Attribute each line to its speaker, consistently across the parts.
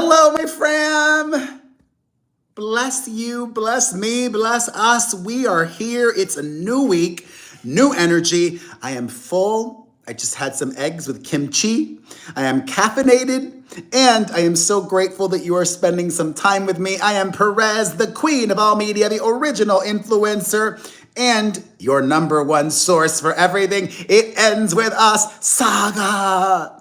Speaker 1: Hello, my fam. Bless you, bless me, bless us. We are here. It's a new week, new energy. I am full. I just had some eggs with kimchi. I am caffeinated, and I am so grateful that you are spending some time with me. I am Perez, the queen of all media, the original influencer, and your number one source for everything. It ends with us, saga.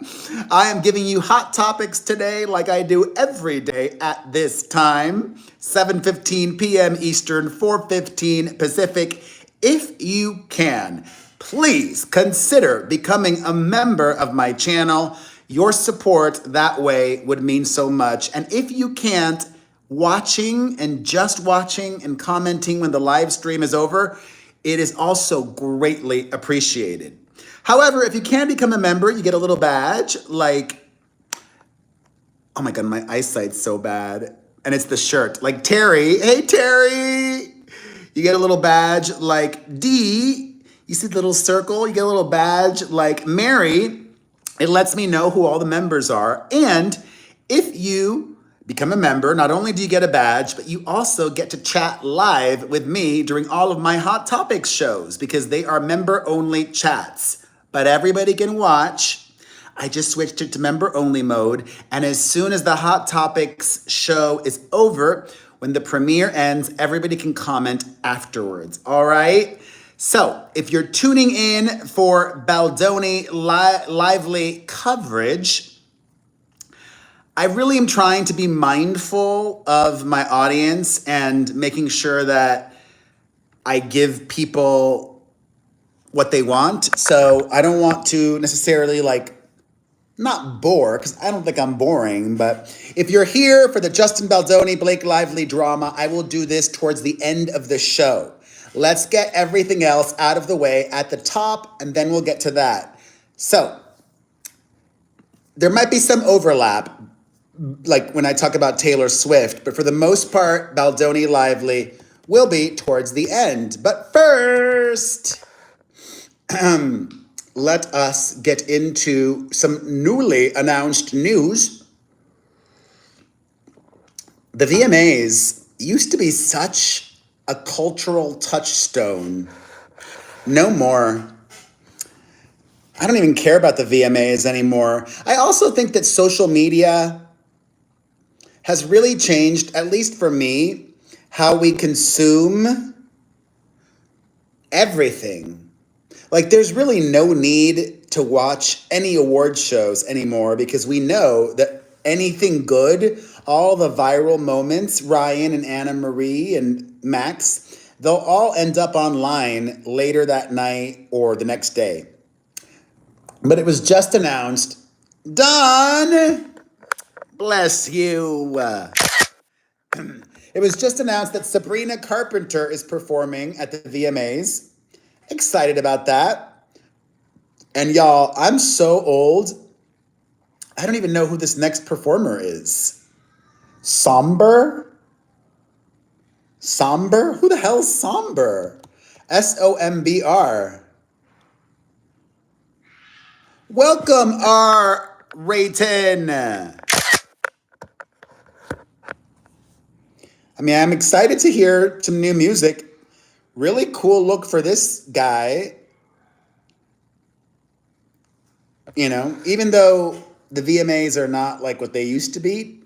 Speaker 1: I am giving you hot topics today like I do every day at this time, 7:15 p.m. Eastern, 4:15 Pacific. If you can, please consider becoming a member of my channel. Your support that way would mean so much. And if you can't, watching and just watching and commenting when the live stream is over, it is also greatly appreciated. However, if you can become a member, you get a little badge like, oh my God, my eyesight's so bad. And it's the shirt, like Terry. Hey, Terry. You get a little badge like D. You see the little circle? You get a little badge like Mary. It lets me know who all the members are. And if you become a member, not only do you get a badge, but you also get to chat live with me during all of my Hot Topics shows because they are member-only chats. But everybody can watch. I just switched it to member-only mode. And as soon as the Hot Topics show is over, when the premiere ends, everybody can comment afterwards, all right? So if you're tuning in for Baldoni lively coverage, I really am trying to be mindful of my audience and making sure that I give people what they want. So I don't want to necessarily not bore, because I don't think I'm boring, but if you're here for the Justin Baldoni, Blake Lively drama, I will do this towards the end of the show. Let's get everything else out of the way at the top, and then we'll get to that. So there might be some overlap, like when I talk about Taylor Swift, but for the most part, Baldoni Lively will be towards the end. But first, let us get into some newly announced news. The VMAs used to be such a cultural touchstone. No more. I don't even care about the VMAs anymore. I also think that social media has really changed, at least for me, how we consume everything. Like, there's really no need to watch any award shows anymore because we know that anything good, all the viral moments, Ryan and Anna Marie and Max, they'll all end up online later that night or the next day. But it was just announced, Don, bless you. It was just announced that Sabrina Carpenter is performing at the VMAs. Excited about that. And y'all, I'm so old, I don't even know who this next performer is. Somber? Somber? Who the hell is Somber? Sombr. Welcome, R. Rayton. I mean, I'm excited to hear some new music. Really cool look for this guy. You know, even though the VMAs are not like what they used to be,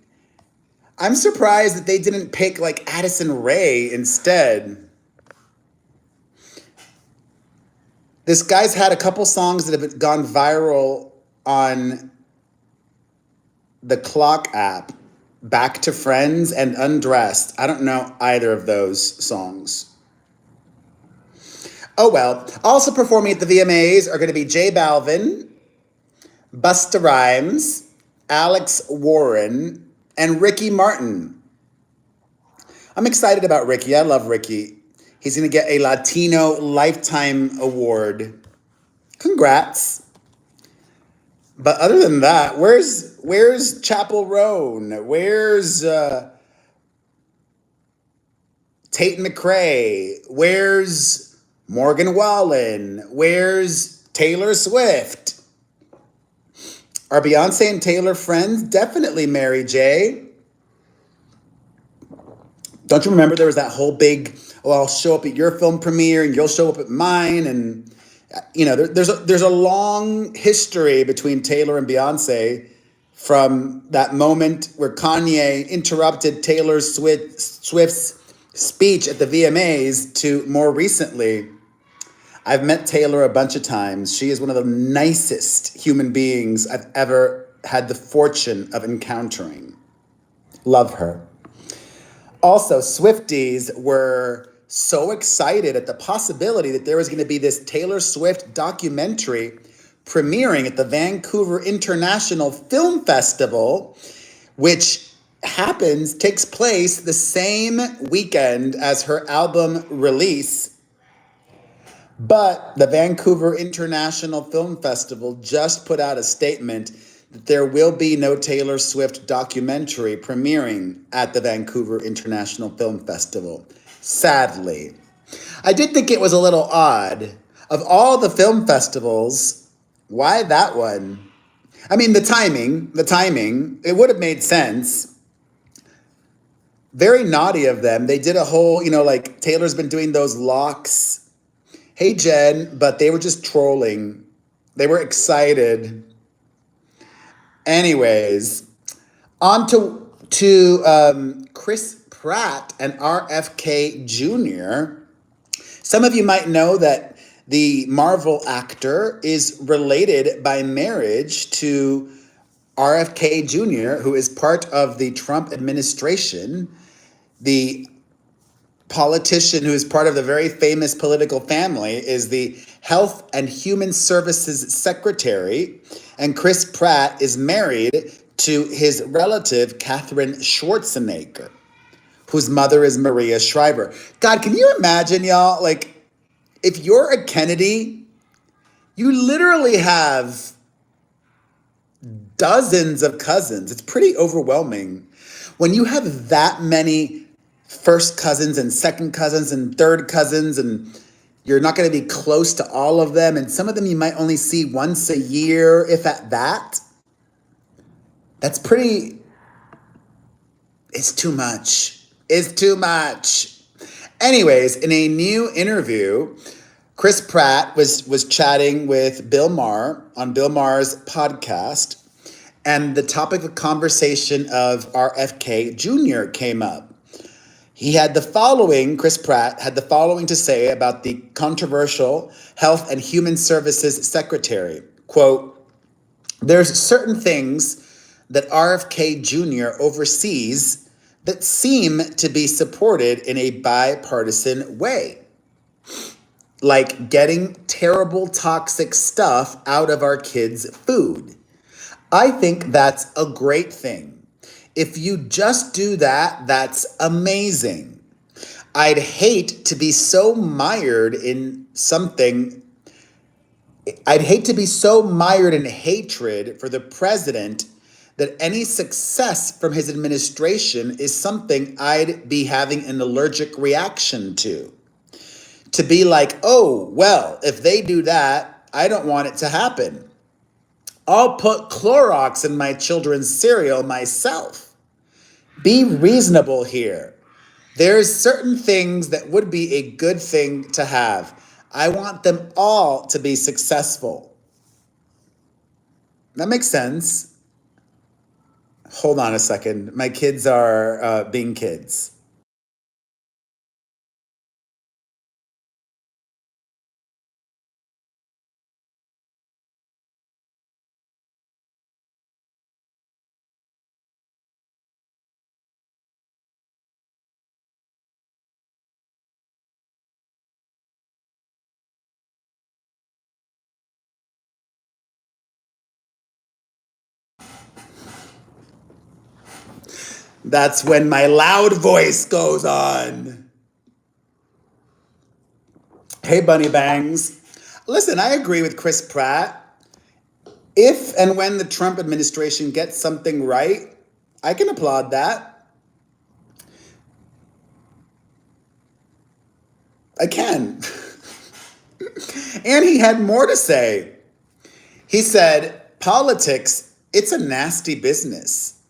Speaker 1: I'm surprised that they didn't pick like Addison Rae instead. This guy's had a couple songs that have gone viral on the Clock app. Back to Friends and Undressed. I don't know either of those songs. Oh well. Also performing at the VMAs are going to be J Balvin, Busta Rhymes, Alex Warren, and Ricky Martin. I'm excited about Ricky. I love Ricky. He's going to get a Latino Lifetime Award. Congrats. But other than that, where's Chapel Roan? Where's Tate McRae? Where's Morgan Wallen? Where's Taylor Swift? Are Beyonce and Taylor friends? Definitely, Mary J. Don't you remember there was that whole big, oh, I'll show up at your film premiere and you'll show up at mine, and there's a long history between Taylor and Beyonce, from that moment where Kanye interrupted Taylor Swift's speech at the VMAs to more recently. I've met Taylor a bunch of times. She is one of the nicest human beings I've ever had the fortune of encountering. Love her. Also, Swifties were so excited at the possibility that there was going to be this Taylor Swift documentary premiering at the Vancouver International Film Festival, which takes place the same weekend as her album release. But the Vancouver International Film Festival just put out a statement that there will be no Taylor Swift documentary premiering at the Vancouver International Film Festival. Sadly. I did think it was a little odd. Of all the film festivals, why that one? I mean, the timing, it would have made sense. Very naughty of them. They did a whole, like Taylor's been doing those locks. Hey, Jen, but they were just trolling. They were excited. Anyways, on to Chris Pratt and RFK Jr. Some of you might know that the Marvel actor is related by marriage to RFK Jr., who is part of the Trump administration, the politician who is part of the very famous political family, is the Health and Human Services Secretary, and Chris Pratt is married to his relative, Katherine Schwarzenegger, whose mother is Maria Shriver. God, can you imagine, y'all? Like, if you're a Kennedy, you literally have dozens of cousins. It's pretty overwhelming. When you have that many first cousins and second cousins and third cousins, and you're not going to be close to all of them, and some of them you might only see once a year, if at that. It's too much. It's too much. Anyways, in a new interview, Chris Pratt was chatting with Bill Maher on Bill Maher's podcast, and the topic of conversation of RFK Jr. came up. Chris Pratt had the following to say about the controversial Health and Human Services Secretary. Quote, "There's certain things that RFK Jr. oversees that seem to be supported in a bipartisan way, like getting terrible toxic stuff out of our kids' food. I think that's a great thing. If you just do that, that's amazing. I'd hate to be so mired in hatred for the president that any success from his administration is something I'd be having an allergic reaction to. To be like, oh, well, if they do that, I don't want it to happen. I'll put Clorox in my children's cereal myself. Be reasonable here. There's certain things that would be a good thing to have. I want them all to be successful." That makes sense. Hold on a second. My kids are being kids. That's when my loud voice goes on. Hey, Bunny Bangs. Listen, I agree with Chris Pratt. If and when the Trump administration gets something right, I can applaud that. I can. And he had more to say. He said, politics it's a nasty business.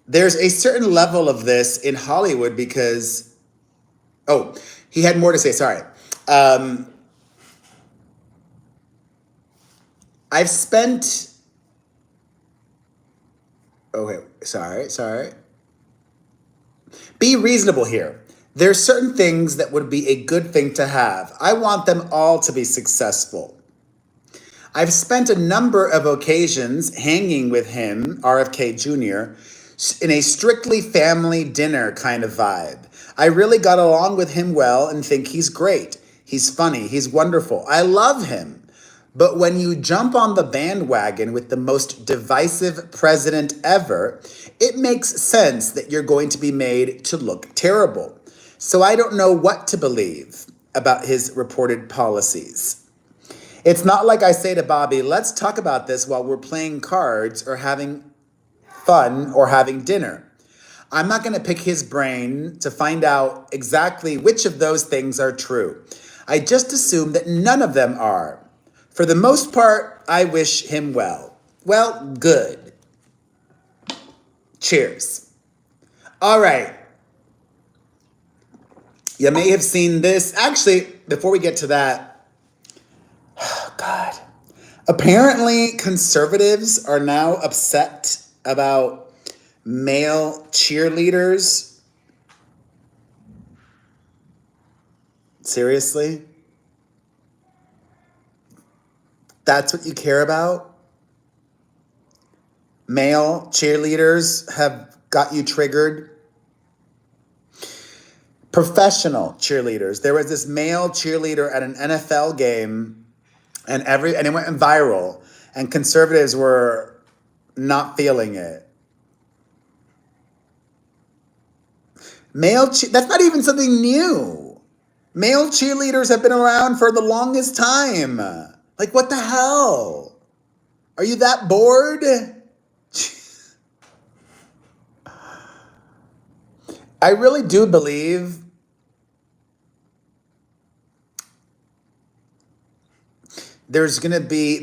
Speaker 1: There's a certain level of this in Hollywood because, oh, he had more to say, sorry. I've spent, okay, sorry. Be reasonable here. There's certain things that would be a good thing to have. I want them all to be successful. I've spent a number of occasions hanging with him, RFK Jr., in a strictly family dinner kind of vibe. I really got along with him well and think he's great. He's funny. He's wonderful. I love him. But when you jump on the bandwagon with the most divisive president ever, it makes sense that you're going to be made to look terrible. So I don't know what to believe about his reported policies. It's not like I say to Bobby, let's talk about this while we're playing cards or having fun or having dinner. I'm not going to pick his brain to find out exactly which of those things are true. I just assume that none of them are. For the most part, I wish him well. Well, good. Cheers. All right. You may have seen this. Actually, before we get to that, oh God. Apparently, conservatives are now upset about male cheerleaders. Seriously? That's what you care about? Male cheerleaders have got you triggered? Professional cheerleaders. There was this male cheerleader at an NFL game, and it went viral, and conservatives were not feeling it. That's not even something new. Male cheerleaders have been around for the longest time. Like, what the hell? Are you that bored? I really do believe there's going to be,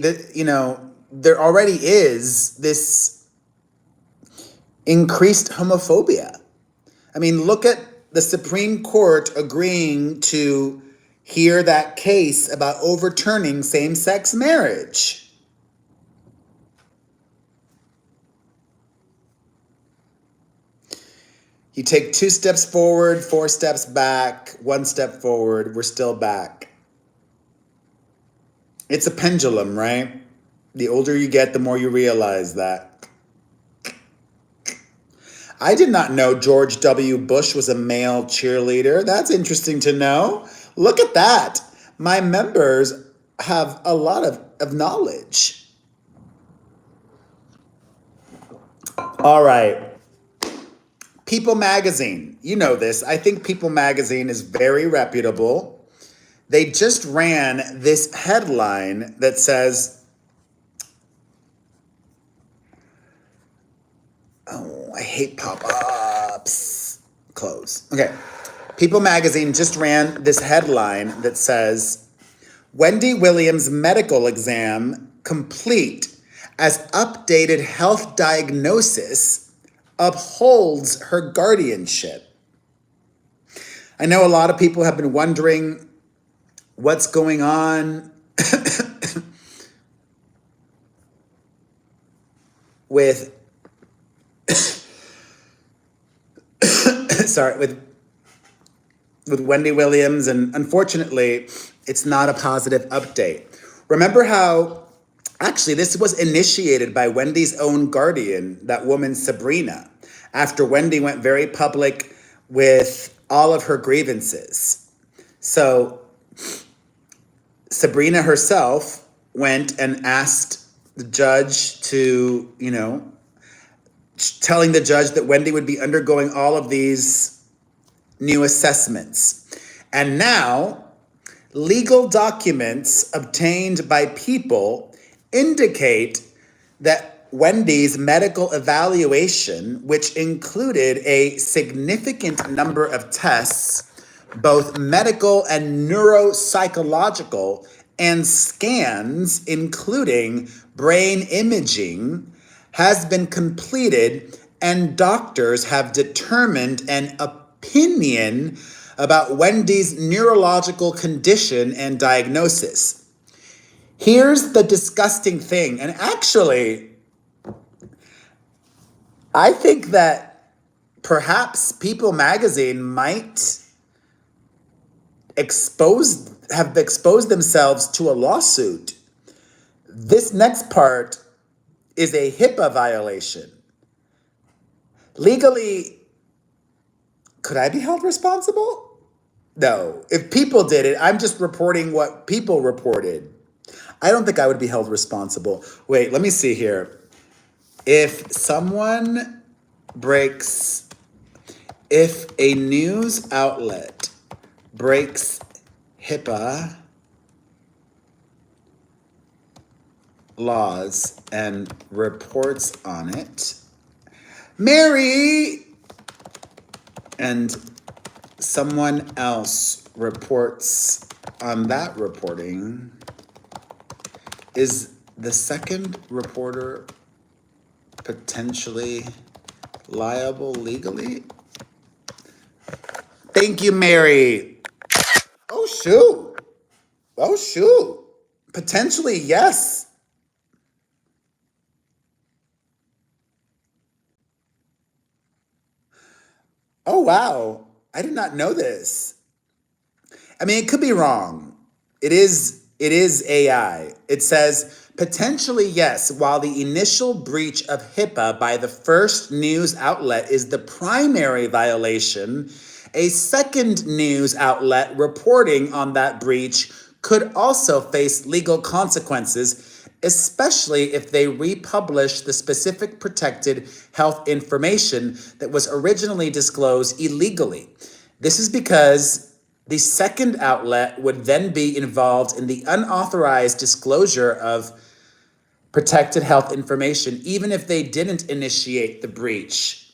Speaker 1: there already is this increased homophobia. I mean, look at the Supreme Court agreeing to hear that case about overturning same-sex marriage. You take 2 steps forward, 4 steps back, 1 step forward, we're still back. It's a pendulum, right? The older you get, the more you realize that. I did not know George W. Bush was a male cheerleader. That's interesting to know. Look at that. My members have a lot of knowledge. All right. People Magazine. You know this. I think People Magazine is very reputable. They just ran this headline that says, oh, I hate pop-ups. Close. Okay. People Magazine just ran this headline that says, Wendy Williams' medical exam complete as updated health diagnosis upholds her guardianship. I know a lot of people have been wondering what's going on with with Wendy Williams, and unfortunately, it's not a positive update. Remember how, actually, this was initiated by Wendy's own guardian, that woman Sabrina, after Wendy went very public with all of her grievances. So Sabrina herself went and asked the judge to, telling the judge that Wendy would be undergoing all of these new assessments. And now, legal documents obtained by People indicate that Wendy's medical evaluation, which included a significant number of tests, both medical and neuropsychological, and scans, including brain imaging, has been completed and doctors have determined an opinion about Wendy's neurological condition and diagnosis. Here's the disgusting thing, and actually, I think that perhaps People magazine might have exposed themselves to a lawsuit. This next part is a HIPAA violation. Legally, could I be held responsible? No. If People did it, I'm just reporting what People reported. I don't think I would be held responsible. Wait, let me see here. If a news outlet breaks HIPAA laws and reports on it, Mary, and someone else reports on that reporting, is the second reporter potentially liable legally? Thank you, Mary. Oh, shoot. Oh, shoot. Potentially, yes. Oh, wow. I did not know this. I mean, it could be wrong. It is AI. It says, potentially yes, while the initial breach of HIPAA by the first news outlet is the primary violation, a second news outlet reporting on that breach could also face legal consequences, especially if they republish the specific protected health information that was originally disclosed illegally. This is because the second outlet would then be involved in the unauthorized disclosure of protected health information, even if they didn't initiate the breach.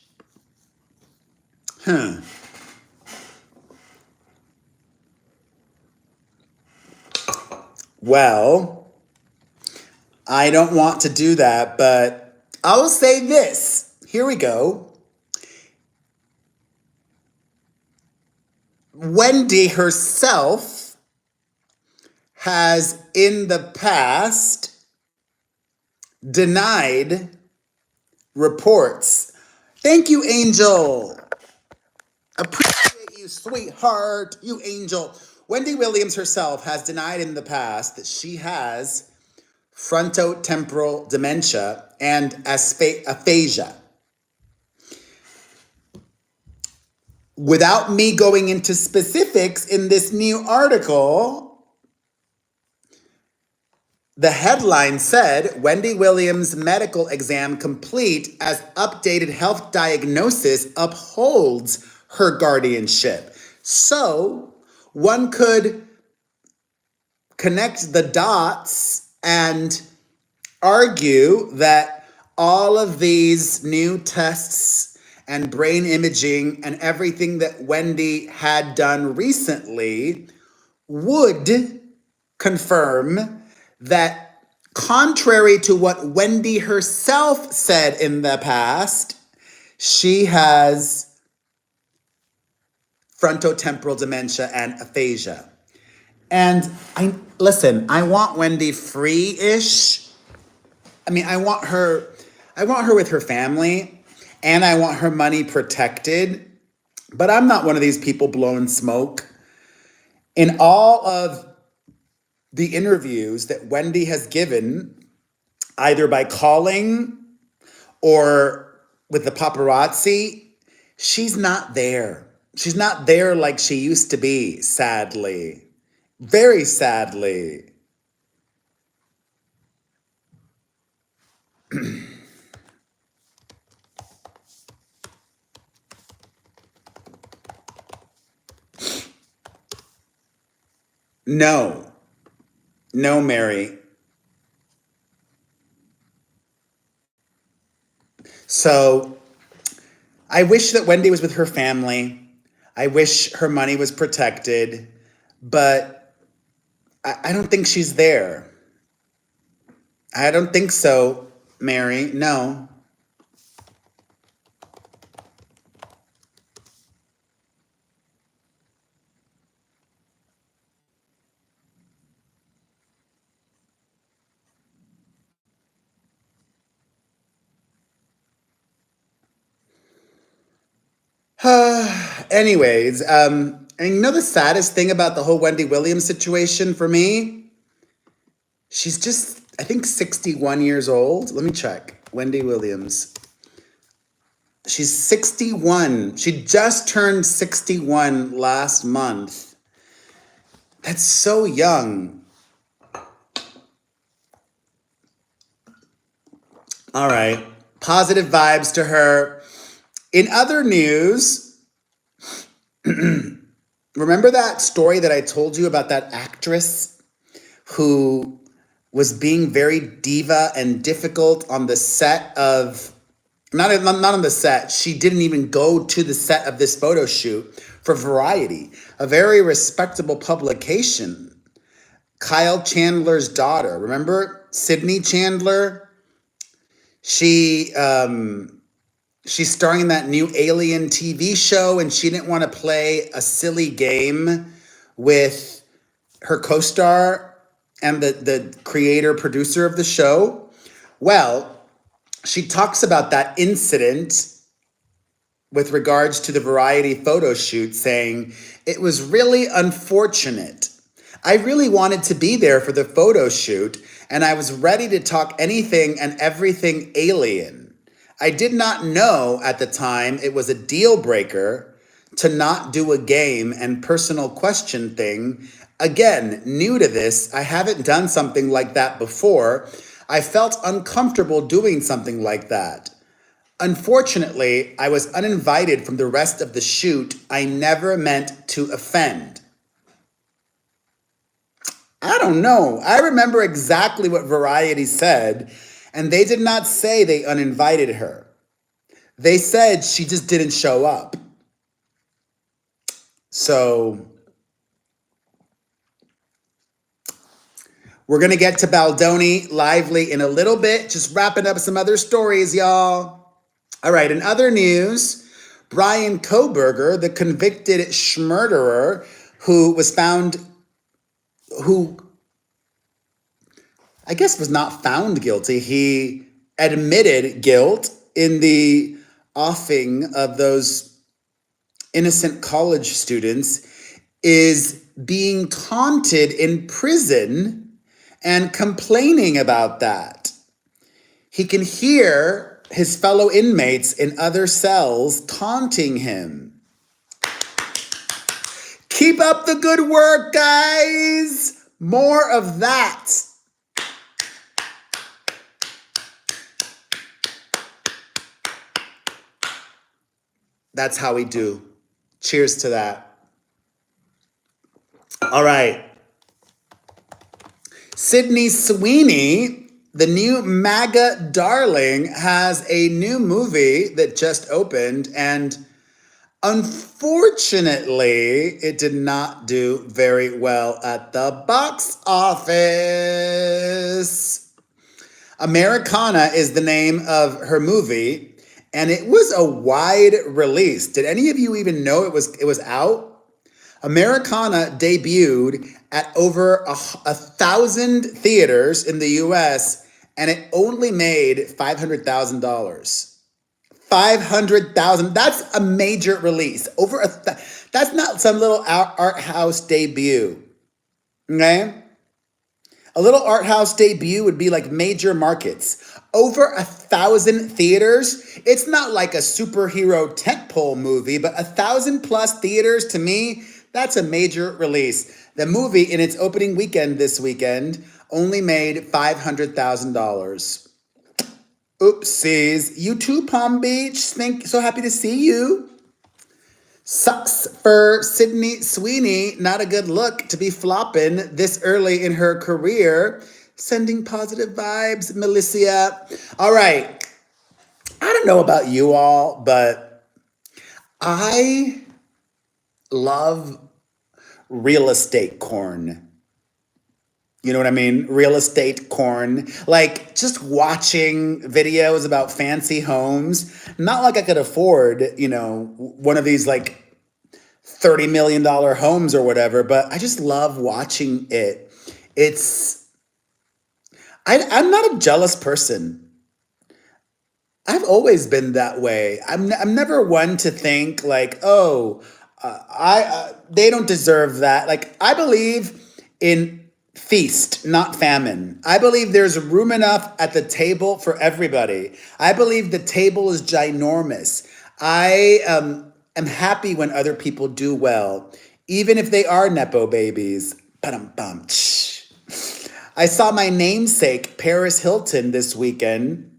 Speaker 1: Well, I don't want to do that, but I'll say this. Here we go. Wendy herself has in the past denied reports. Thank you, Angel. Appreciate you, sweetheart. You angel. Wendy Williams herself has denied in the past that she has frontotemporal dementia and aphasia. Without me going into specifics in this new article, the headline said, Wendy Williams' medical exam complete as updated health diagnosis upholds her guardianship. So one could connect the dots and argue that all of these new tests and brain imaging and everything that Wendy had done recently would confirm that, contrary to what Wendy herself said in the past, she has frontotemporal dementia and aphasia. And I want Wendy free-ish. I mean, I want her with her family, and I want her money protected. But I'm not one of these people blowing smoke. In all of the interviews that Wendy has given, either by calling or with the paparazzi, she's not there. She's not there like she used to be, sadly. Very sadly. No, Mary. So I wish that Wendy was with her family. I wish her money was protected, but I don't think she's there. I don't think so. Mary. No. Anyways, and you know the saddest thing about the whole Wendy Williams situation for me? She's just, I think, 61 years old. Let me check. Wendy Williams. She's 61. She just turned 61 last month. That's so young. All right. Positive vibes to her. In other news, remember that story that I told you about that actress who was being very diva and difficult on the set of, not on the set, she didn't even go to the set of this photo shoot for Variety, a very respectable publication. Kyle Chandler's daughter, remember Sydney Chandler? She she's starring in that new Alien TV show, and she didn't want to play a silly game with her co-star and the creator producer of the show. Well, she talks about that incident with regards to the Variety photo shoot, saying, "It was really unfortunate. I really wanted to be there for the photo shoot, and I was ready to talk anything and everything alien. I did not know at the time it was a deal breaker to not do a game and personal question thing. Again, new to this, I haven't done something like that before. I felt uncomfortable doing something like that. Unfortunately, I was uninvited from the rest of the shoot. I never meant to offend." I don't know. I remember exactly what Variety said, and they did not say they uninvited her. They said she just didn't show up. So we're going to get to Baldoni Lively in a little bit. Just wrapping up some other stories, y'all. All right, in other news, Brian Koberger, the convicted schmurderer who was found, who I guess was not found guilty. He admitted guilt in the offing of those innocent college students, is being taunted in prison and complaining about that. He can hear his fellow inmates in other cells taunting him. Keep up the good work, guys. More of that. That's how we do. Cheers to that. All right. Sydney Sweeney, the new MAGA darling, has a new movie that just opened, and unfortunately, it did not do very well at the box office. Americana is the name of her movie, and it was a wide release. Did any of you even know it was out? Americana debuted at over 1,000 theaters in the US, and it only made $500,000. 500,000. That's a major release. That's not some little art house debut. Okay? A little art house debut would be like major markets. Over 1,000 theaters. It's not like a superhero tentpole movie, but 1,000 plus theaters, to me, that's a major release. The movie, in its opening weekend this weekend, only made $500,000. Oopsies. You too, Palm Beach. So happy to see you. Sucks for Sydney Sweeney. Not a good look to be flopping this early in her career. Sending positive vibes, Melissa. All right. I don't know about you all, but I love real estate corn. You know what I mean? Real estate corn. Like just watching videos about fancy homes. Not like I could afford, one of these like $30 million homes or whatever, but I just love watching it. It's, I'm not a jealous person. I've always been that way. I'm never one to think like, oh, they don't deserve that. Like I believe in feast, not famine. I believe there's room enough at the table for everybody. I believe the table is ginormous. I am happy when other people do well, even if they are nepo babies. Ba-dum-bum. I saw my namesake Paris Hilton this weekend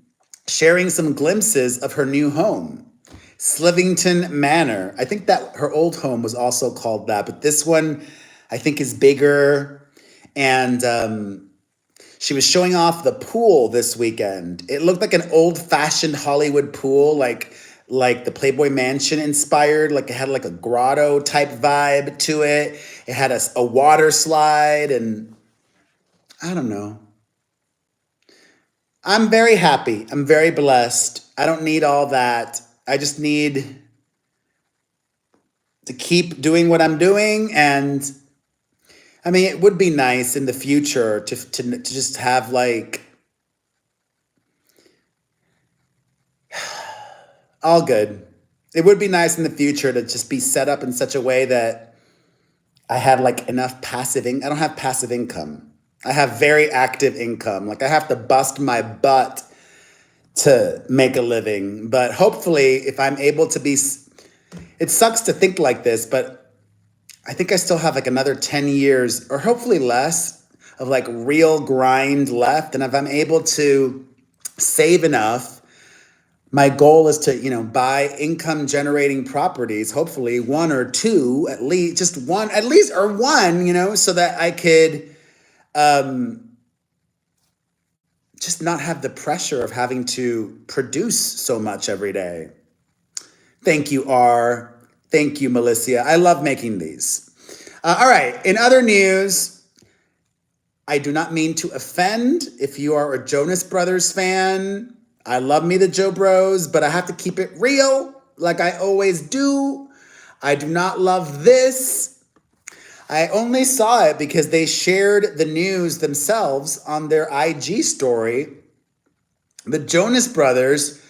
Speaker 1: sharing some glimpses of her new home, Slivington Manor. I think that her old home was also called that, but this one I think is bigger. And she was showing off the pool this weekend. It looked like an old-fashioned Hollywood pool, like the Playboy Mansion inspired. Like it had like a grotto type vibe to it. It had a water slide, and I don't know. I'm very happy. I'm very blessed. I don't need all that. I just need to keep doing what I'm doing. And I mean, it would be nice in the future to just have like all good. It would be nice in the future to just be set up in such a way that I had like enough I don't have passive income. I have very active income. Like I have to bust my butt to make a living. But hopefully, if I'm able to it sucks to think like this, but I think I still have like another 10 years or hopefully less of like real grind left. And if I'm able to save enough, my goal is to, buy income generating properties, hopefully one or two, at least, just one, at least, or one, so that I could just not have the pressure of having to produce so much every day. Thank you, R. Thank you, Melissa. I love making these. All right. In other news, I do not mean to offend if you are a Jonas Brothers fan. I love me the Joe Bros, but I have to keep it real like I always do. I do not love this. I only saw it because they shared the news themselves on their IG story. The Jonas Brothers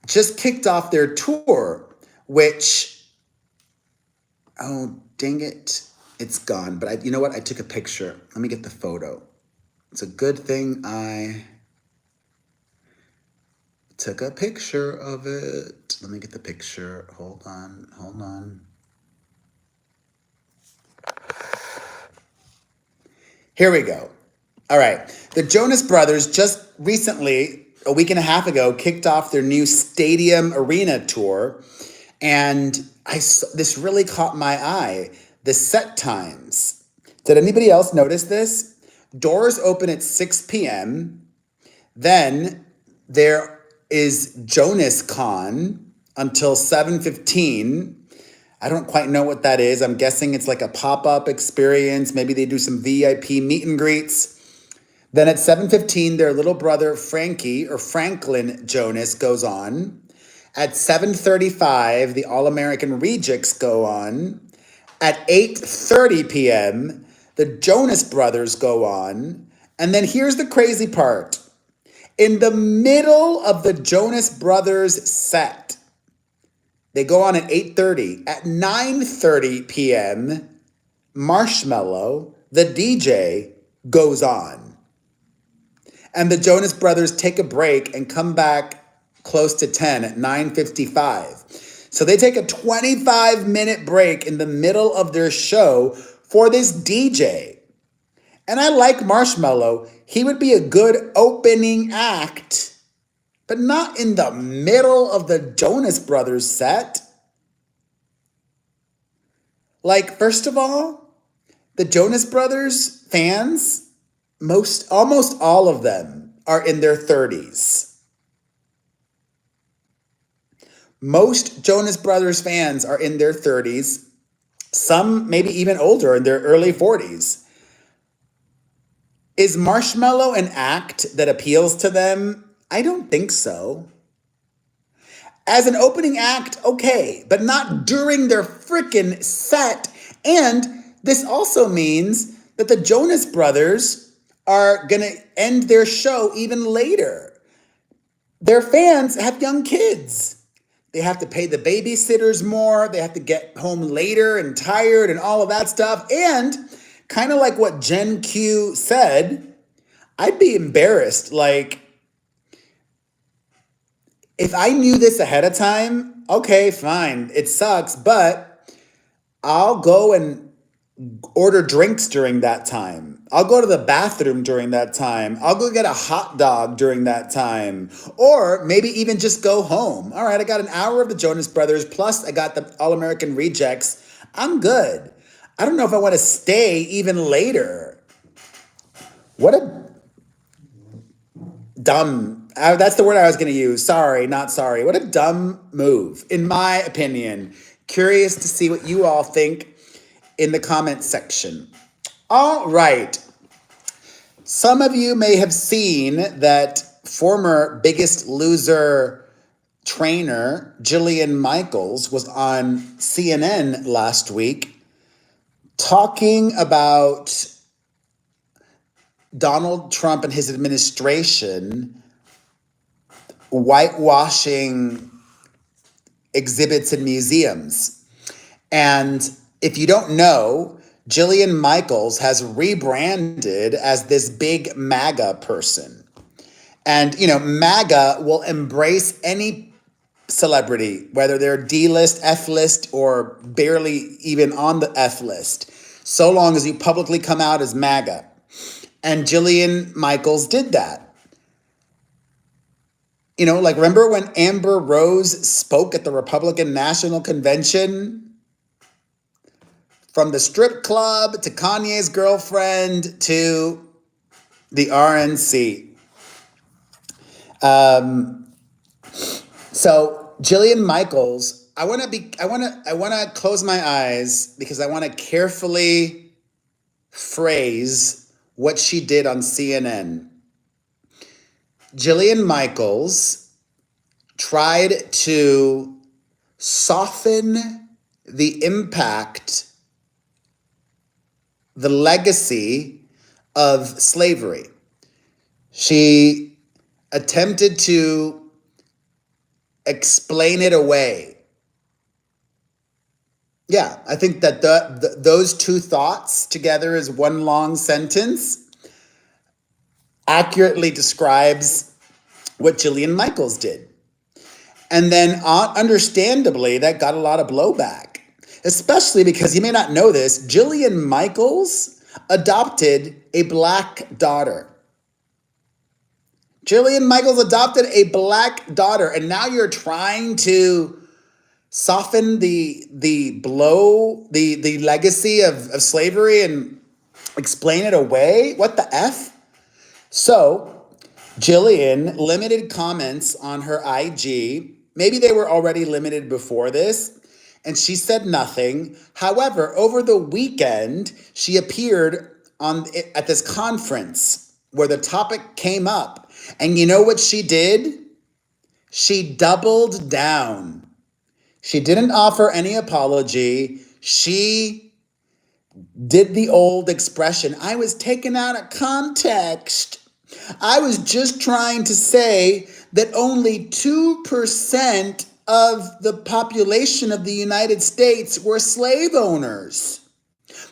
Speaker 1: just kicked off their tour, which, oh, dang it, it's gone. But you know what? I took a picture. Let me get the photo. It's a good thing I took a picture of it. Let me get the picture. Hold on. Here we go. All right. The Jonas Brothers just recently, a week and a half ago, kicked off their new stadium arena tour. And this really caught my eye. The set times. Did anybody else notice this? Doors open at 6 p.m. Then there is Jonas Con until 7:15. I don't quite know what that is. I'm guessing it's like a pop-up experience. Maybe they do some VIP meet and greets. Then at 7:15, their little brother Frankie or Franklin Jonas goes on. At 7:35, the All-American Rejects go on. At 8:30 p.m., the Jonas Brothers go on. And then here's the crazy part. In the middle of the Jonas Brothers set, they go on at 8:30. At 9:30 p.m., Marshmello, the DJ, goes on. And the Jonas Brothers take a break and come back close to 10 at 9:55. So they take a 25-minute break in the middle of their show for this DJ. And I like Marshmello. He would be a good opening act, but not in the middle of the Jonas Brothers set. Like, first of all, the Jonas Brothers fans, almost all of them are in their 30s. Most Jonas Brothers fans are in their 30s. Some maybe even older, in their early 40s. Is Marshmallow an act that appeals to them? I don't think so. As an opening act, okay, but not during their frickin' set. And this also means that the Jonas Brothers are gonna end their show even later. Their fans have young kids. They have to pay the babysitters more. They have to get home later and tired and all of that stuff. And kind of like what Gen Q said, I'd be embarrassed. Like, if I knew this ahead of time, okay, fine. It sucks, but I'll go and order drinks during that time. I'll go to the bathroom during that time. I'll go get a hot dog during that time. Or maybe even just go home. All right, I got an hour of the Jonas Brothers, plus I got the All American Rejects. I'm good. I don't know if I want to stay even later. What a dumb, that's the word I was going to use. Sorry, not sorry. What a dumb move, in my opinion. Curious to see what you all think in the comment section. All right. Some of you may have seen that former Biggest Loser trainer Jillian Michaels was on CNN last week talking about Donald Trump and his administration whitewashing exhibits in museums. And if you don't know, Jillian Michaels has rebranded as this big MAGA person. And, you know, MAGA will embrace any celebrity, whether they're D-list, F-list, or barely even on the F-list, so long as you publicly come out as MAGA. And Jillian Michaels did that. You know, like, remember when Amber Rose spoke at the Republican National Convention? From the strip club to Kanye's girlfriend to the RNC. So Jillian Michaels, I want to close my eyes because I want to carefully phrase what she did on CNN. Jillian Michaels tried to soften the impact, the legacy of slavery. She attempted to explain it away. Yeah, I think that those two thoughts together as one long sentence accurately describes what Jillian Michaels did. And then understandably, that got a lot of blowback, especially because you may not know this, Jillian Michaels adopted a black daughter. Jillian Michaels adopted a black daughter, and now you're trying to soften the blow, the legacy of slavery and explain it away? What the F? So Jillian limited comments on her IG. Maybe they were already limited before this, and she said nothing. However, over the weekend, she appeared at this conference where the topic came up. And you know what she did? She doubled down. She didn't offer any apology. She did the old expression, I was taken out of context. I was just trying to say that only 2% of the population of the United States were slave owners.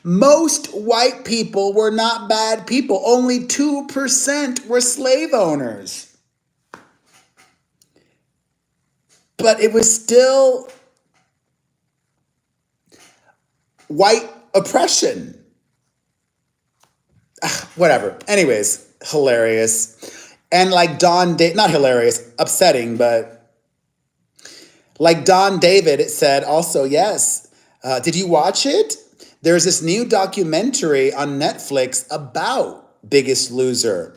Speaker 1: Most white people were not bad people. Only 2% were slave owners. But it was still white oppression. Whatever. Anyways, hilarious. And like not hilarious, upsetting, but like Don David, it said also, yes. Did you watch it? There's this new documentary on Netflix about Biggest Loser.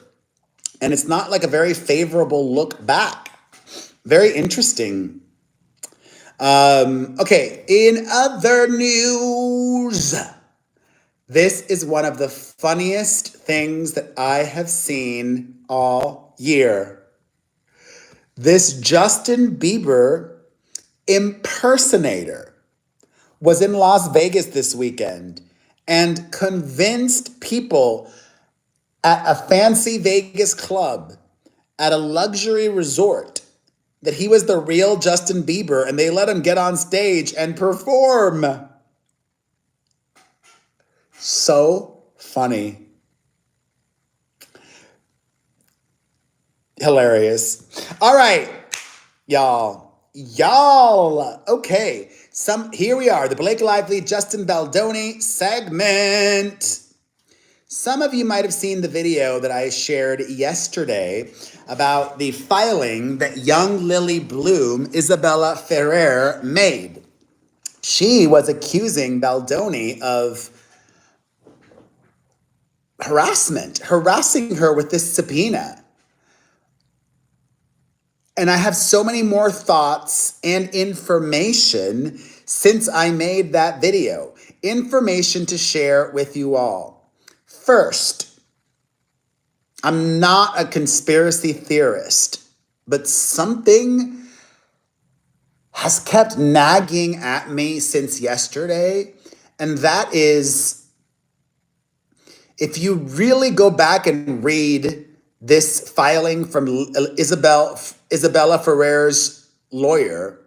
Speaker 1: And it's not like a very favorable look back. Very interesting. Okay, in other news, This is one of the funniest things that I have seen all year. This Justin Bieber impersonator was in Las Vegas this weekend and convinced people at a fancy Vegas club at a luxury resort that he was the real Justin Bieber, and they let him get on stage and perform. So funny. Hilarious. All right, y'all. Okay, here we are, the Blake Lively, Justin Baldoni segment. Some of you might have seen the video that I shared yesterday about the filing that young Lily Bloom, Isabella Ferrer, made. She was accusing Baldoni of harassing her with this subpoena. And I have so many more thoughts and information since I made that video. Information to share with you all. First, I'm not a conspiracy theorist, but something has kept nagging at me since yesterday, and that is, if you really go back and read this filing from Isabella Ferrer's lawyer,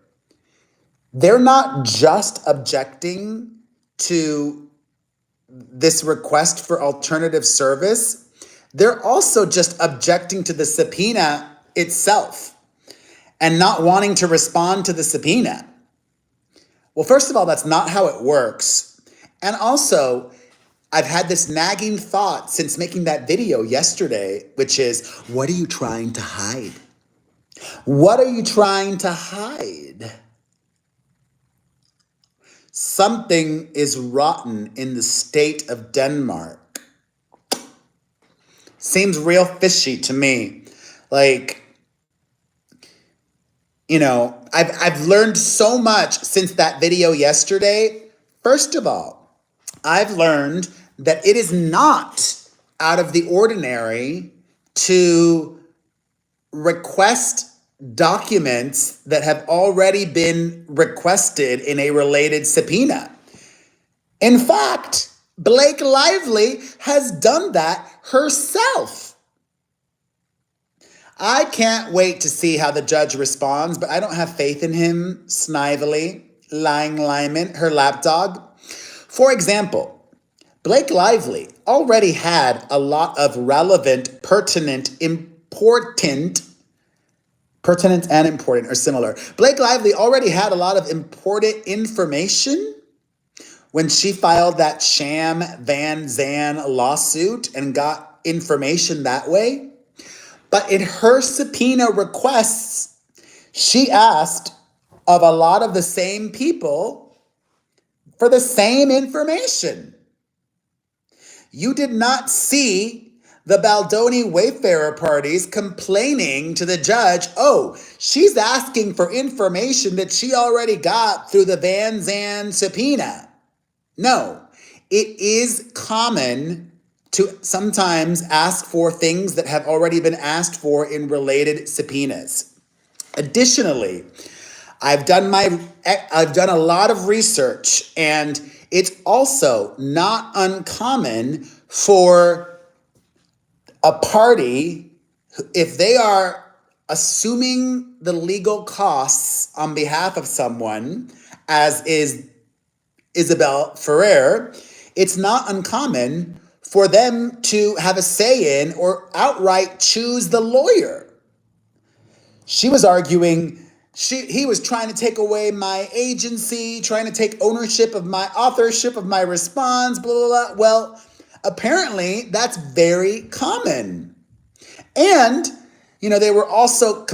Speaker 1: they're not just objecting to this request for alternative service, they're also just objecting to the subpoena itself and not wanting to respond to the subpoena. Well, first of all, that's not how it works. And also, I've had this nagging thought since making that video yesterday, which is, what are you trying to hide? What are you trying to hide? Something is rotten in the state of Denmark. Seems real fishy to me. Like, you know, I've learned so much since that video yesterday. First of all, I've learned that it is not out of the ordinary to request documents that have already been requested in a related subpoena. In fact, Blake Lively has done that herself. I can't wait to see how the judge responds, but I don't have faith in him. Snively, lying Lyman, her lapdog. For example, Blake Lively already had a lot of relevant, pertinent and important are similar. Blake Lively already had a lot of important information when she filed that sham Van Zandt lawsuit and got information that way. But in her subpoena requests, she asked of a lot of the same people for the same information. You did not see the Baldoni Wayfarer parties complaining to the judge, oh, she's asking for information that she already got through the Van Zandt subpoena. No, it is common to sometimes ask for things that have already been asked for in related subpoenas. Additionally, I've done a lot of research, and it's also not uncommon for a party, if they are assuming the legal costs on behalf of someone, as is Isabel Ferrer, it's not uncommon for them to have a say in or outright choose the lawyer. She was arguing he was trying to take away my agency, trying to take ownership of my authorship of my response, blah, blah, blah. Well, apparently that's very common. And, you know, they were also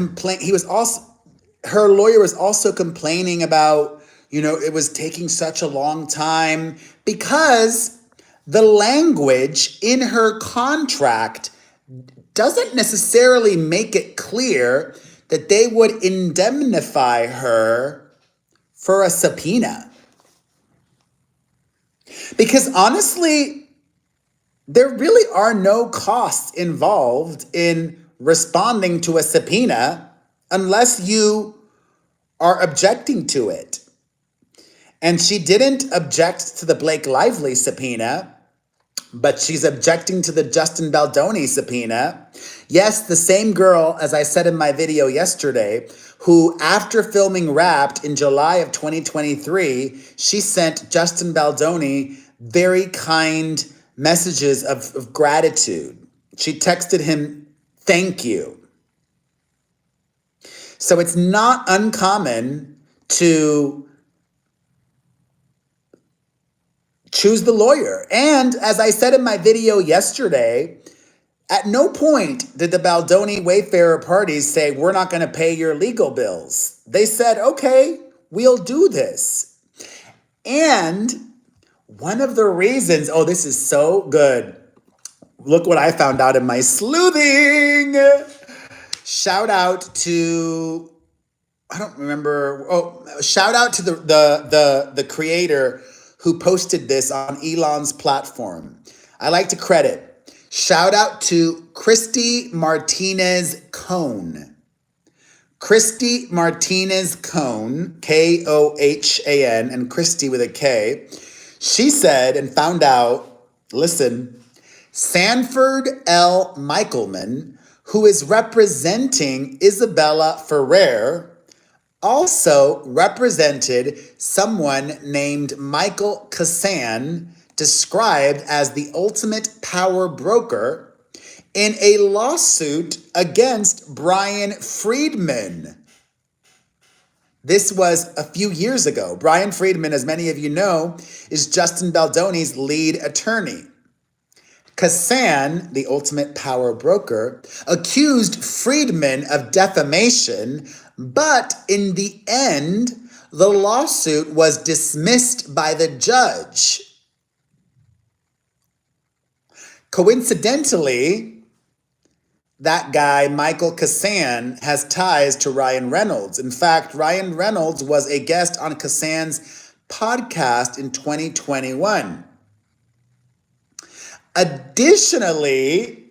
Speaker 1: her lawyer was also complaining about, you know, it was taking such a long time because the language in her contract doesn't necessarily make it clear that they would indemnify her for a subpoena. Because honestly, there really are no costs involved in responding to a subpoena unless you are objecting to it. And she didn't object to the Blake Lively subpoena, but she's objecting to the Justin Baldoni subpoena. Yes, the same girl, as I said in my video yesterday, who after filming Wrapped in July of 2023, she sent Justin Baldoni very kind messages of gratitude. She texted him, "Thank you." So it's not uncommon to choose the lawyer. And as I said in my video yesterday, at no point did the Baldoni Wayfarer parties say, "We're not going to pay your legal bills." They said, "Okay, we'll do this." And one of the reasons, oh, this is so good. Look what I found out in my sleuthing. Shout out to, I don't remember. Oh, shout out to the creator who posted this on Elon's platform. I like to credit. Shout out to Christy Martinez Cohn. Christy Martinez Cohn, Kohan, and Christy with a K. She said and found out, listen, Sanford L. Michaelman, who is representing Isabella Ferrer, also represented someone named Michael Kassan, described as the ultimate power broker, in a lawsuit against Brian Friedman. This was a few years ago. Brian Friedman, as many of you know, is Justin Baldoni's lead attorney. Kassan, the ultimate power broker, accused Friedman of defamation, but in the end, the lawsuit was dismissed by the judge. Coincidentally, that guy, Michael Kassan, has ties to Ryan Reynolds. In fact, Ryan Reynolds was a guest on Kassan's podcast in 2021. Additionally,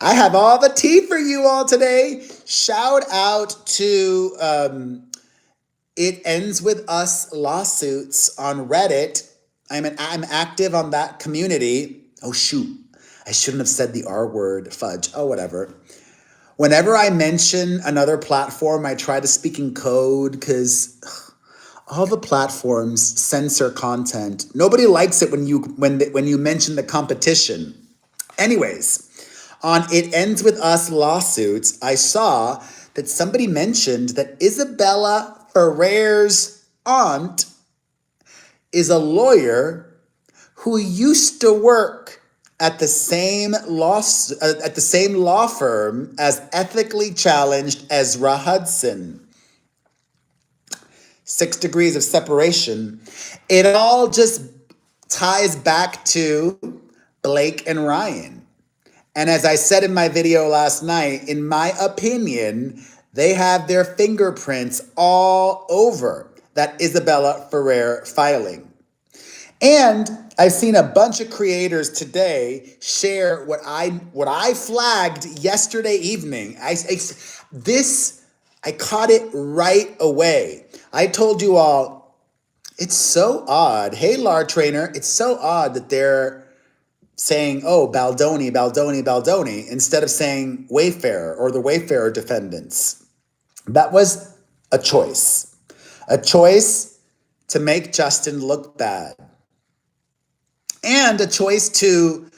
Speaker 1: I have all the tea for you all today. Shout out to It Ends With Us lawsuits on Reddit. I'm active on that community. Oh, shoot. I shouldn't have said the R word. Fudge. Oh, whatever. Whenever I mention another platform, I try to speak in code because all the platforms censor content. Nobody likes it when you mention the competition. Anyways, on It Ends With Us lawsuits, I saw that somebody mentioned that Isabella Ferrer's aunt is a lawyer who used to work at the same law firm as ethically challenged Ezra Hudson. 6 degrees of separation. It all just ties back to Blake and Ryan. And as I said in my video last night, in my opinion, they have their fingerprints all over that Isabella Ferrer filing. And I've seen a bunch of creators today share what I flagged yesterday evening. I caught it right away. I told you all, it's so odd. Hey, Lar Trainer, it's so odd that they're saying, oh, Baldoni, Baldoni, Baldoni, instead of saying Wayfarer or the Wayfarer defendants. That was a choice to make Justin look bad. And a choice to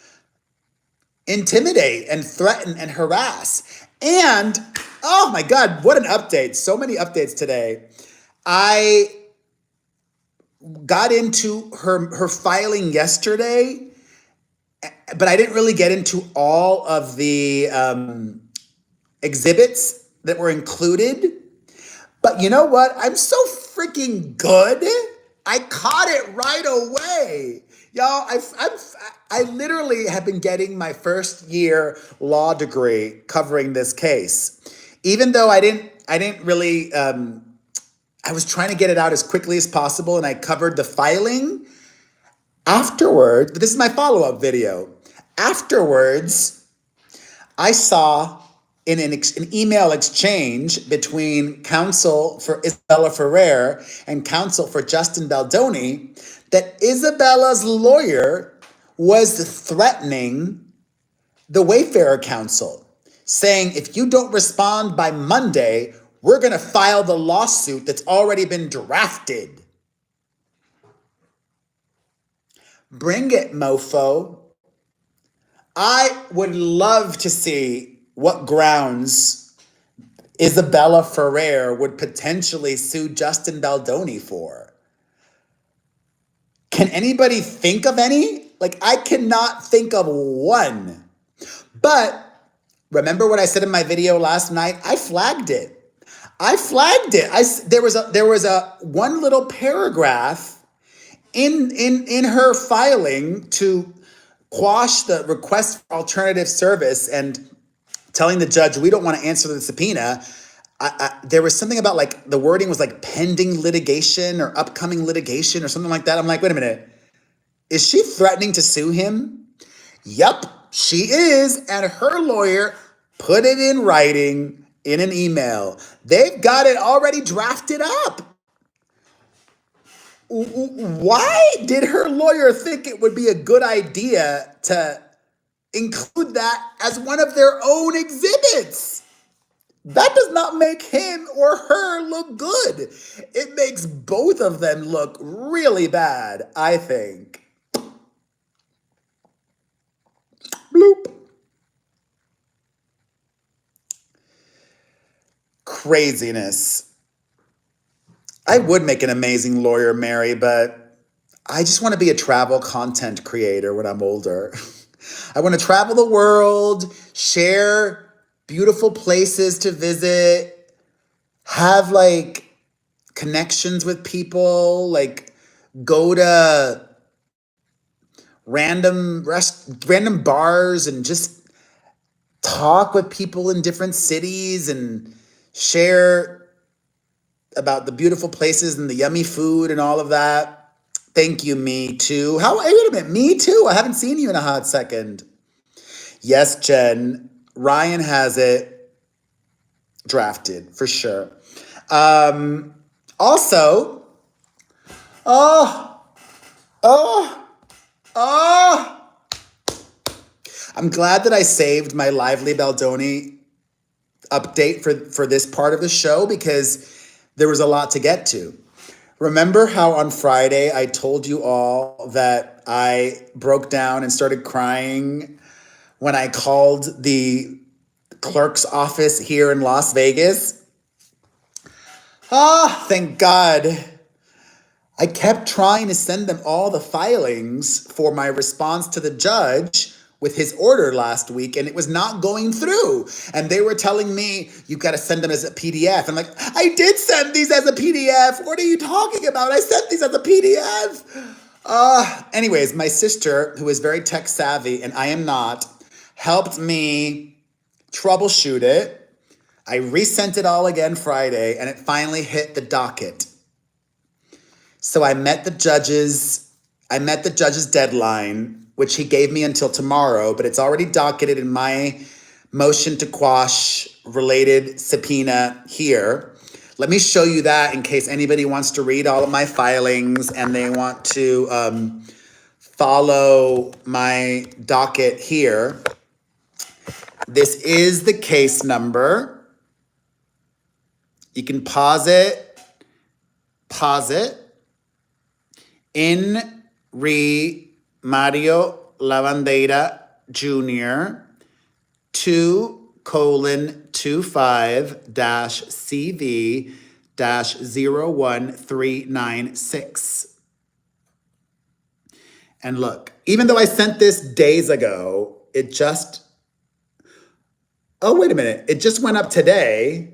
Speaker 1: intimidate and threaten and harass. And, oh my God, what an update. So many updates today. I got into her filing yesterday, but I didn't really get into all of the exhibits that were included. But you know what? I'm so freaking good. I caught it right away. Y'all, I literally have been getting my first year law degree covering this case. Even though I didn't really, I was trying to get it out as quickly as possible, and I covered the filing. Afterward, this is my follow-up video. Afterwards, I saw in an email exchange between counsel for Isabella Ferrer and counsel for Justin Baldoni that Isabella's lawyer was threatening the Wayfarer counsel, saying, if you don't respond by Monday, we're going to file the lawsuit that's already been drafted. Bring it, mofo. I would love to see what grounds Isabella Ferrer would potentially sue Justin Baldoni for. Can anybody think of any? Like, I cannot think of one. But remember what I said in my video last night? I flagged it. There was a one little paragraph in her filing to quash the request for alternative service and telling the judge we don't want to answer the subpoena. There was something about like the wording was like pending litigation or upcoming litigation or something like that. I'm like, wait a minute. Is she threatening to sue him? Yup, she is. And her lawyer put it in writing in an email. They've got it already drafted up. Why did her lawyer think it would be a good idea to include that as one of their own exhibits? That does not make him or her look good. It makes both of them look really bad, I think. Bloop. Craziness. I would make an amazing lawyer, Mary, but I just want to be a travel content creator when I'm older. I want to travel the world, share beautiful places to visit, have like connections with people, like go to random bars and just talk with people in different cities and share about the beautiful places and the yummy food and all of that. Thank you, Me Too. Wait a minute, Me Too? I haven't seen you in a hot second. Yes, Jen. Ryan has it drafted for sure. Also, I'm glad that I saved my Lively Baldoni update for this part of the show because there was a lot to get to. Remember how on Friday I told you all that I broke down and started crying when I called the clerk's office here in Las Vegas? Thank God. I kept trying to send them all the filings for my response to the judge with his order last week, and it was not going through. And they were telling me, you got to send them as a PDF. I'm like, I did send these as a PDF. What are you talking about? I sent these as a PDF. Anyways, my sister, who is very tech savvy, and I am not, helped me troubleshoot it. I resent it all again Friday, and it finally hit the docket. So I met the judge's deadline, which he gave me until tomorrow, but it's already docketed in my motion to quash related subpoena here. Let me show you that in case anybody wants to read all of my filings and they want to follow my docket here. This is the case number. You can pause it. In re Mario Lavandeira Jr. 2:CV-01396. And look, even though I sent this days ago, it just, oh, wait a minute. It just went up today.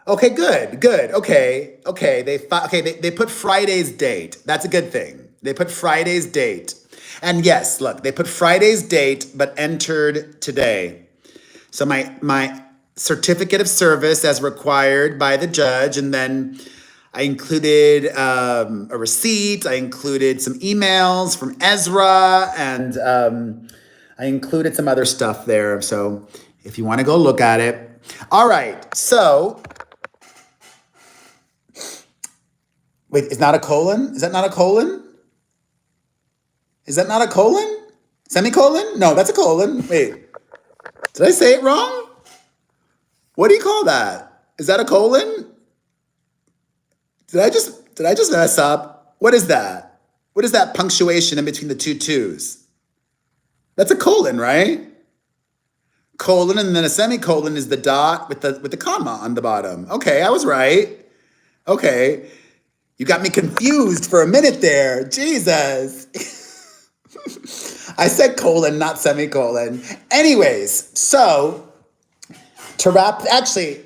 Speaker 1: Okay, good. Okay. They put Friday's date. That's a good thing. They put Friday's date. And yes, look, they put Friday's date, but entered today. So my certificate of service as required by the judge, and then I included a receipt. I included some emails from Ezra, and I included some other stuff there. So if you want to go look at it. All right. So, wait, is not a colon? Is that not a colon? Is that not a colon? Semicolon? No, that's a colon. Wait, did I say it wrong? What do you call that? Is that a colon? Did I just mess up? What is that? What is that punctuation in between the two twos? That's a colon, right? Colon, and then a semicolon is the dot with the comma on the bottom. Okay, I was right. Okay. You got me confused for a minute there. Jesus. I said colon, not semicolon. Anyways, so to wrap, actually,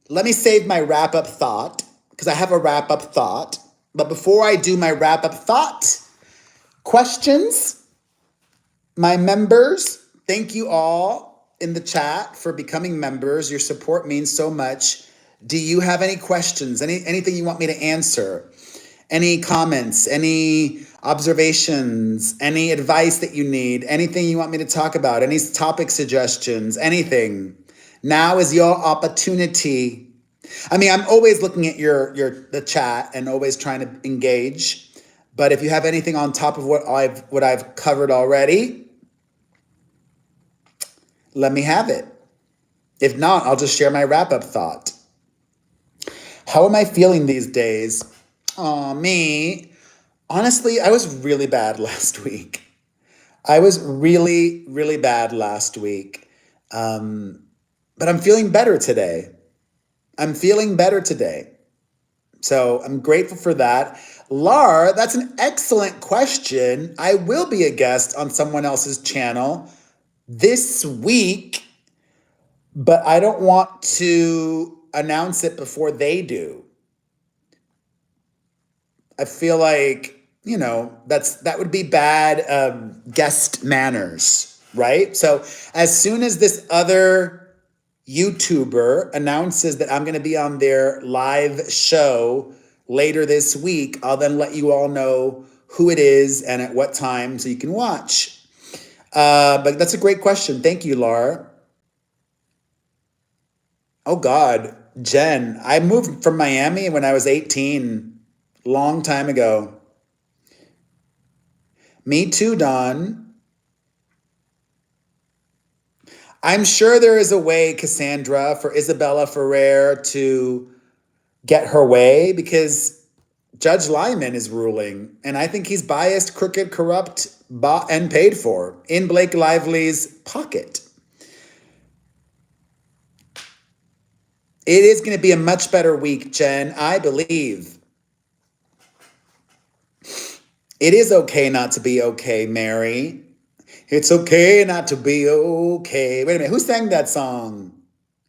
Speaker 1: let me save my wrap up thought because I have a wrap up thought. But before I do my wrap up thought, questions, my members, thank you all in the chat for becoming members. Your support means so much. Do you have any questions? Anything you want me to answer? Any comments? Any observations? Any advice that you need? Anything you want me to talk about? Any topic suggestions? Anything? Now is your opportunity. I mean, I'm always looking at the chat and always trying to engage. But if you have anything on top of what I've covered already, let me have it. If not, I'll just share my wrap-up thought. How am I feeling these days? Oh, me. Honestly, I was really bad last week. I was really, really bad last week. But I'm feeling better today. So I'm grateful for that. Lar, that's an excellent question. I will be a guest on someone else's channel this week, but I don't want to announce it before they do. I feel like, that would be bad guest manners, right? So as soon as this other YouTuber announces that I'm going to be on their live show later this week, I'll then let you all know who it is and at what time so you can watch. But that's a great question. Thank you, Laura. Oh, God. Jen, I moved from Miami when I was 18, long time ago. Me too, Don. I'm sure there is a way, Cassandra, for Isabella Ferrer to get her way because Judge Lyman is ruling. And I think he's biased, crooked, corrupt, bought, and paid for in Blake Lively's pocket. It is going to be a much better week, Jen, I believe. It is okay not to be okay, Mary. It's okay not to be okay. Wait a minute, who sang that song?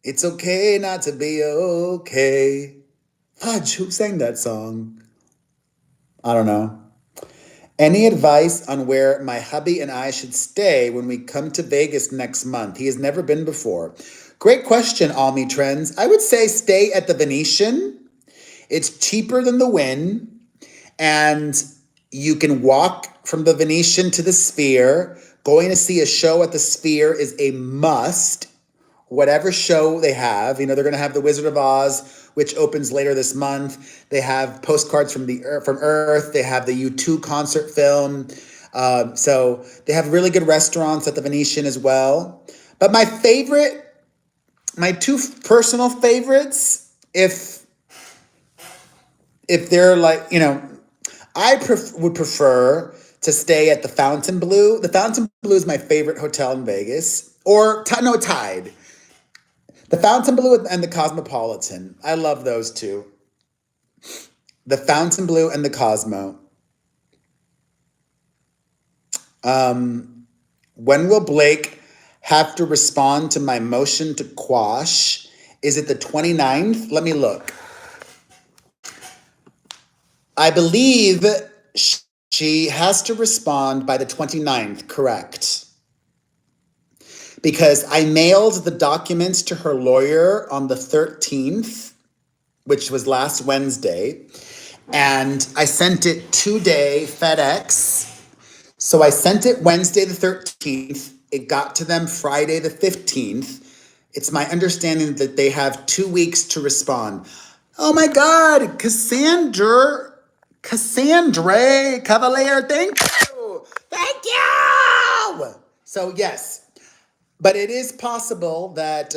Speaker 1: It's okay not to be okay. Fudge, who sang that song? I don't know. Any advice on where my hubby and I should stay when we come to Vegas next month? He has never been before. Great question, Almi Trends. I would say stay at the Venetian. It's cheaper than the Wynn, and you can walk from the Venetian to the Sphere. Going to see a show at the Sphere is a must. Whatever show they have, they're going to have The Wizard of Oz, which opens later this month. They have Postcards from Earth. They have the U2 concert film. So they have really good restaurants at the Venetian as well. But my two personal favorites, if they're like, I would prefer to stay at the Fontainebleau. The Fontainebleau is my favorite hotel in Vegas. Or, Tide. The Fontainebleau and the Cosmopolitan. I love those two. The Fontainebleau and the Cosmo. When will Blake have to respond to my motion to quash? Is it the 29th? Let me look. I believe she has to respond by the 29th, correct? Because I mailed the documents to her lawyer on the 13th. which was last Wednesday. And I sent it 2-day FedEx. So I sent it Wednesday the 13th. It got to them Friday the 15th. It's my understanding that they have 2 weeks to respond. Oh my God, Cassandra Cavalier, thank you. Thank you. So yes, but it is possible that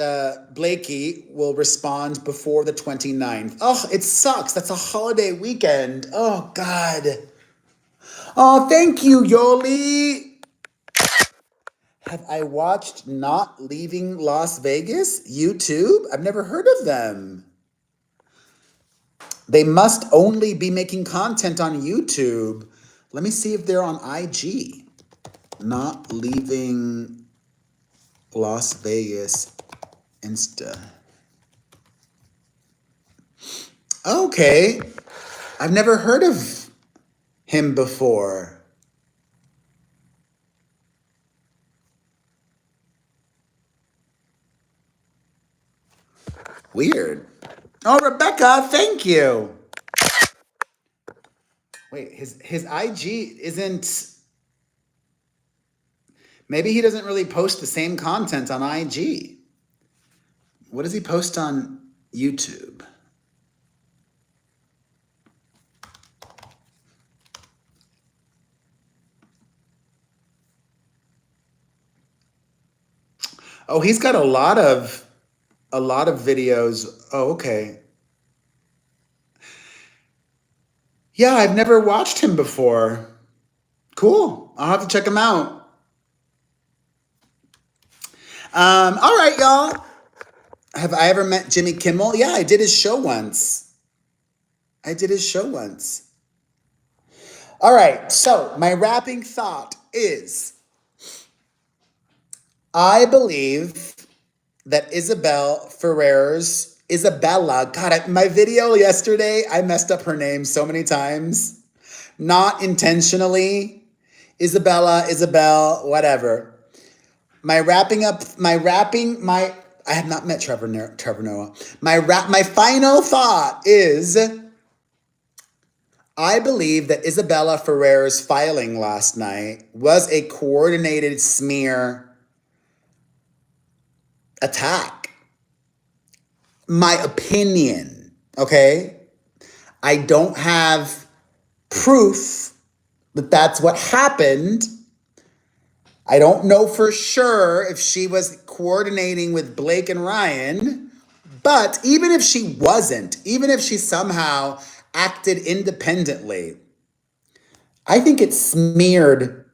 Speaker 1: Blakey will respond before the 29th. Oh, it sucks. That's a holiday weekend. Oh God. Oh, thank you, Yoli. Have I watched Not Leaving Las Vegas? YouTube? I've never heard of them. They must only be making content on YouTube. Let me see if they're on IG. Not Leaving Las Vegas Insta. Okay. I've never heard of him before. Weird. Oh, Rebecca, thank you. Wait, his IG isn't... Maybe he doesn't really post the same content on IG. What does he post on YouTube? Oh, he's got a lot of videos. Oh, okay. Yeah, I've never watched him before. Cool. I'll have to check him out. All right, y'all. Have I ever met Jimmy Kimmel? Yeah, I did his show once. All right, so my wrapping thought is, I believe that Isabella, God, my video yesterday, I messed up her name so many times. Not intentionally. Isabel, whatever. I have not met Trevor Noah. My final thought is, I believe that Isabella Ferrer's filing last night was a coordinated smear attack. My opinion, okay? I don't have proof that that's what happened. I don't know for sure if she was coordinating with Blake and Ryan, but even if she wasn't, even if she somehow acted independently, I think it smeared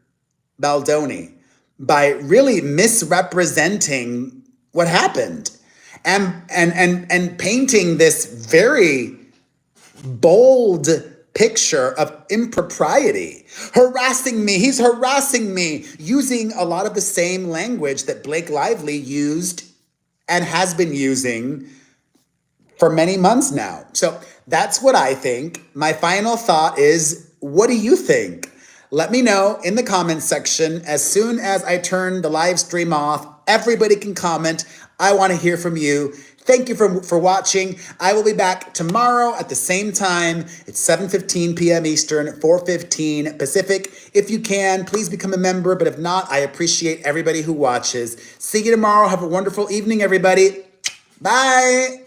Speaker 1: Baldoni by really misrepresenting what happened and painting this very bold picture of impropriety. He's harassing me, using a lot of the same language that Blake Lively used and has been using for many months now. So that's what I think. My final thought is, what do you think? Let me know in the comments section. As soon as I turn the live stream off, everybody can comment. I want to hear from you. Thank you for watching. I will be back tomorrow at the same time. It's 7:15 p.m. Eastern, 4:15 Pacific. If you can, please become a member. But if not, I appreciate everybody who watches. See you tomorrow. Have a wonderful evening, everybody. Bye.